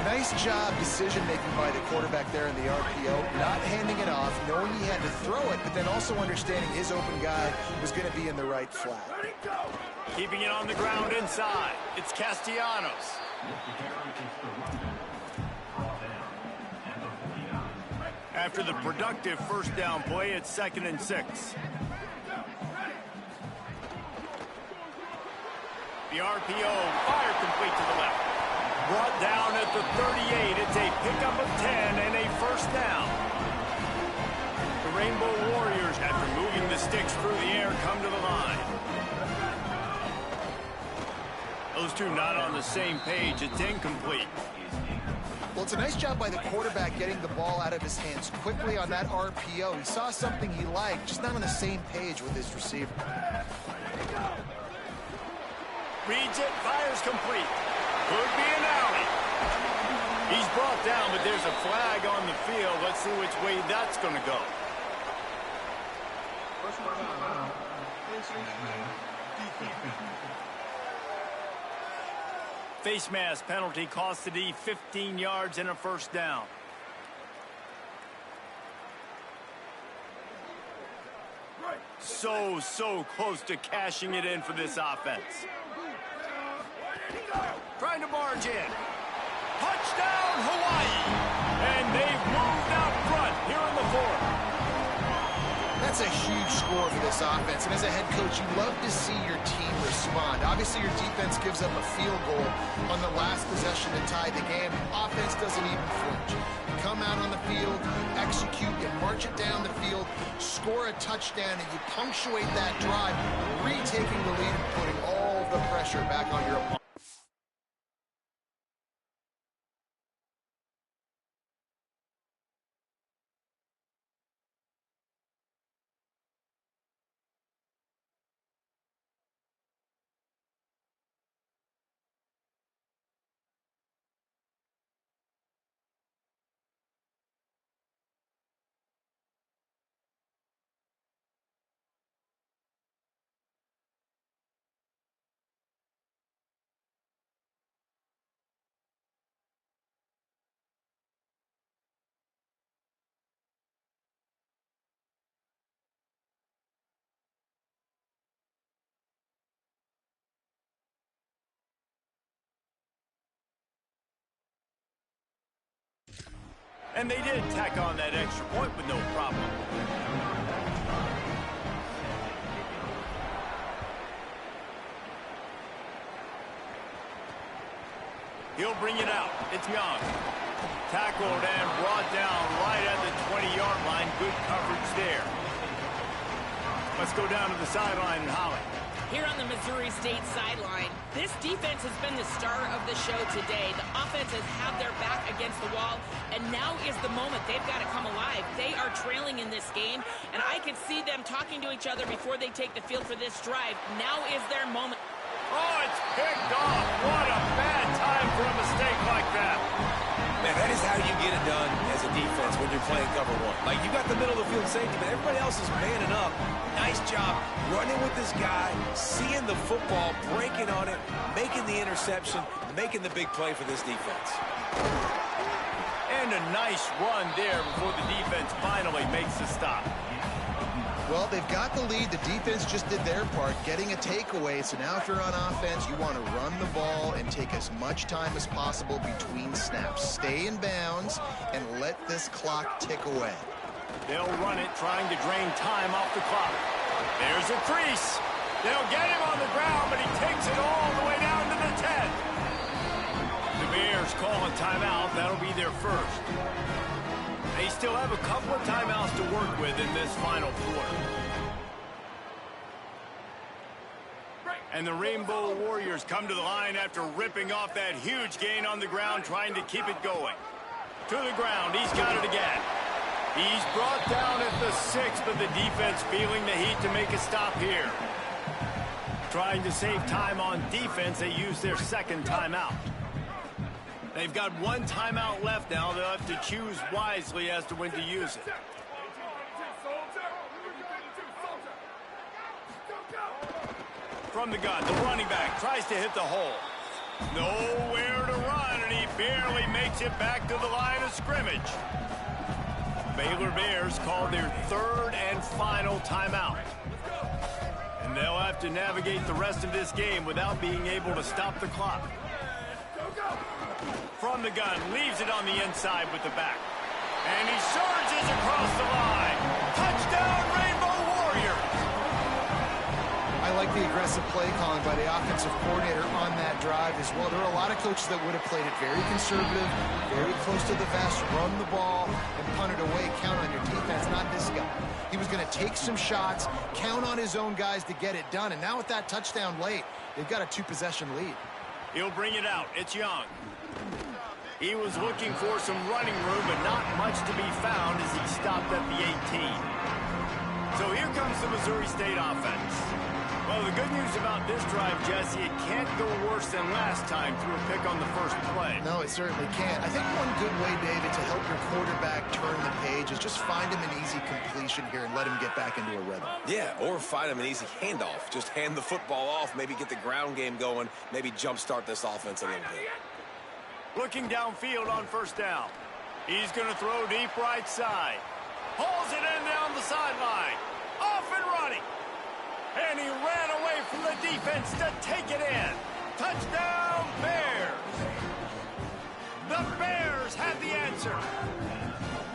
Nice job decision-making by the quarterback there in the RPO, not handing it off, knowing he had to throw it, but then also understanding his open guy was going to be in the right flat. Keeping it on the ground inside. It's Castellanos. After the productive first down play, it's 2nd and 6. The RPO fired complete to the left. Brought down at the 38. It's a pickup of 10 and a first down. The Rainbow Warriors, after moving the sticks through the air, come to the line. Those two not on the same page. It's incomplete. Well, it's a nice job by the quarterback getting the ball out of his hands quickly on that RPO. He saw something he liked, just not on the same page with his receiver. Reads it, fires complete. Could be an alley. He's brought down, but there's a flag on the field. Let's see which way that's going to go. Face mask penalty cost the D 15 yards and a first down. So close to cashing it in for this offense. Trying to barge in. Touchdown, Hawaii. And they've moved out front here in the fourth. That's a huge score for this offense, and as a head coach, you love to see your team respond. Obviously, your defense gives up a field goal on the last possession to tie the game. Offense doesn't even flinch. You come out on the field, execute, you march it down the field, score a touchdown, and you punctuate that drive, retaking the lead and putting all the pressure back on your opponent. And they did tack on that extra point with no problem. He'll bring it out. It's Young. Tackled and brought down right at the 20-yard line. Good coverage there. Let's go down to the sideline and Holly. Here on the Missouri State sideline, this defense has been the star of the show today. The offense has had their back against the wall, and now is the moment they've got to come alive. They are trailing in this game, and I could see them talking to each other before they take the field for this drive. Now is their moment. Oh, it's picked off. What a bad time for a mistake like that. Man, that is how you get it done as a defense when you're playing cover one. Like, you got the middle of the field safety, but everybody else is manning up. Nice job running with this guy, seeing the football, breaking on it, making the interception, making the big play for this defense. And a nice run there before the defense finally makes the stop. Well, they've got the lead. The defense just did their part, getting a takeaway. So now if you're on offense, you want to run the ball and take as much time as possible between snaps. Stay in bounds and let this clock tick away. They'll run it, trying to drain time off the clock. There's a crease. They'll get him on the ground, but he takes it all the way down to the 10. The Bears call a timeout. That'll be their first. They still have a couple of timeouts to work with in this final quarter. And the Rainbow Warriors come to the line after ripping off that huge gain on the ground, trying to keep it going. To the ground, he's got it again. He's brought down at the 6, but the defense feeling the heat to make a stop here. Trying to save time on defense, they use their second timeout. They've got one timeout left now. They'll have to choose wisely as to when to use it. From the gun, the running back tries to hit the hole. Nowhere to run, and he barely makes it back to the line of scrimmage. Baylor Bears call their third and final timeout. And they'll have to navigate the rest of this game without being able to stop the clock. From the gun, leaves it on the inside with the back. And he surges across the line. Touchdown, Rainbow Warriors! I like the aggressive play calling by the offensive coordinator on that drive as well. There are a lot of coaches that would have played it very conservative, very close to the vest, run the ball, and punt it away. Count on your defense, not this guy. He was going to take some shots, count on his own guys to get it done. And now with that touchdown late, they've got a 2-possession lead. He'll bring it out. It's Young. He was looking for some running room, but not much to be found as he stopped at the 18. So here comes the Missouri State offense. Well, the good news about this drive, Jesse, it can't go worse than last time through a pick on the first play. No, it certainly can't. I think one good way, David, to help your quarterback turn the page is just find him an easy completion here and let him get back into a rhythm. Yeah, or find him an easy handoff. Just hand the football off, maybe get the ground game going, maybe jumpstart this offense a little bit. Looking downfield on first down. He's going to throw deep right side. Pulls it in down the sideline. Off and running. And he ran away from the defense to take it in. Touchdown, Bears! The Bears have the answer.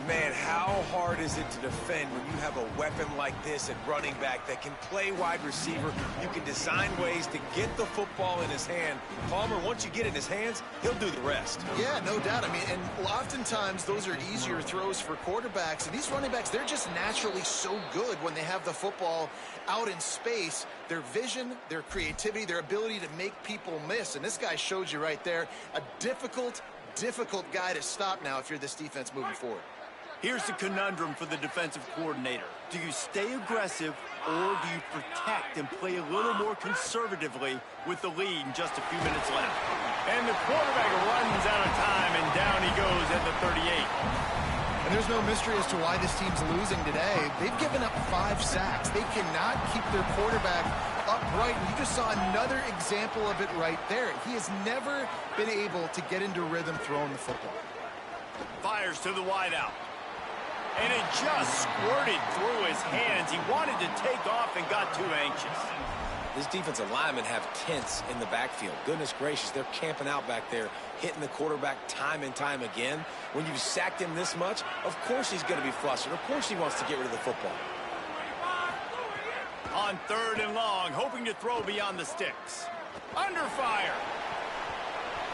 Man, how hard is it to defend when you have a weapon like this at running back that can play wide receiver? You can design ways to get the football in his hand. Palmer, once you get it in his hands, he'll do the rest. Yeah, no doubt. I mean, and oftentimes those are easier throws for quarterbacks. And these running backs, they're just naturally so good when they have the football out in space. Their vision, their creativity, their ability to make people miss. And this guy showed you right there, a difficult guy to stop now if you're this defense moving forward. Here's the conundrum for the defensive coordinator. Do you stay aggressive or do you protect and play a little more conservatively with the lead and just a few minutes left? And the quarterback runs out of time, and down he goes at the 38. And there's no mystery as to why this team's losing today. They've given up 5 sacks. They cannot keep their quarterback upright. And you just saw another example of it right there. He has never been able to get into rhythm throwing the football. Fires to the wideout. And it just squirted through his hands. He wanted to take off and got too anxious. This defensive linemen have tents in the backfield. Goodness gracious, they're camping out back there, hitting the quarterback time and time again. When you've sacked him this much, of course he's going to be flustered. Of course he wants to get rid of the football. On 3rd and long, hoping to throw beyond the sticks. Under fire.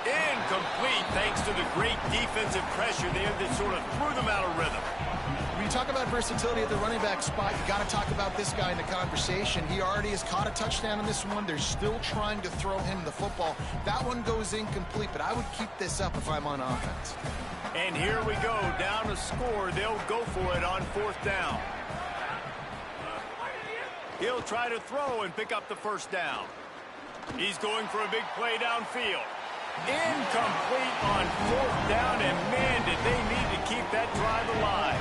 Incomplete thanks to the great defensive pressure there that sort of threw them out of rhythm. When you talk about versatility at the running back spot, you got to talk about this guy in the conversation. He already has caught a touchdown in this one. They're still trying to throw him the football. That one goes incomplete, but I would keep this up if I'm on offense. And here we go, down to score. They'll go for it on 4th down. He'll try to throw and pick up the 1st down. He's going for a big play downfield. Incomplete on 4th down, and man, did they need to keep that drive alive.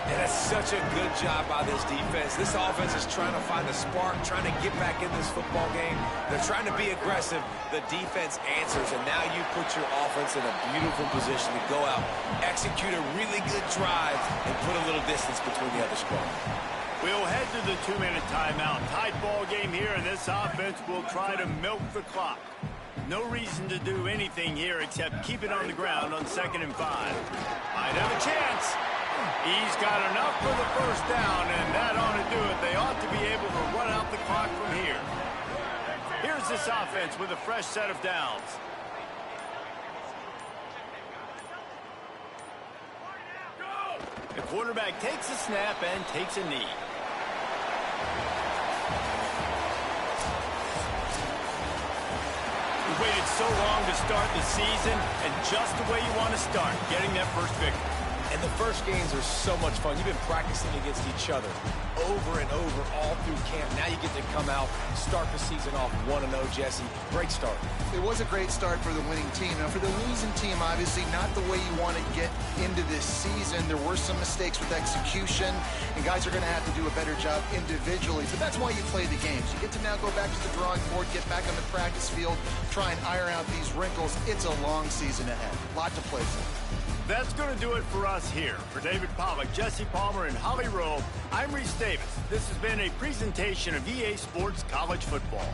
And that's such a good job by this defense. This offense is trying to find a spark, trying to get back in this football game. They're trying to be aggressive. The defense answers, and now you put your offense in a beautiful position to go out, execute a really good drive, and put a little distance between the other squad. We'll head to the 2-minute timeout. Tight ball game here, and this offense will try to milk the clock. No reason to do anything here except keep it on the ground on 2nd and 5. Might have a chance. He's got enough for the 1st down, and that ought to do it. They ought to be able to run out the clock from here. Here's this offense with a fresh set of downs. The quarterback takes a snap and takes a knee. We waited so long to start the season, and just the way you want to start, getting that first victory. And the first games are so much fun. You've been practicing against each other over and over all through camp. Now you get to come out, start the season off 1-0, Jesse. Great start. It was a great start for the winning team. Now, for the losing team, obviously not the way you want to get into this season. There were some mistakes with execution, and guys are going to have to do a better job individually. But that's why you play the games. You get to now go back to the drawing board, get back on the practice field, try and iron out these wrinkles. It's a long season ahead. A lot to play for. That's going to do it for us here. For David Pollack, Jesse Palmer, and Holly Rowe, I'm Reese Davis. This has been a presentation of EA Sports College Football.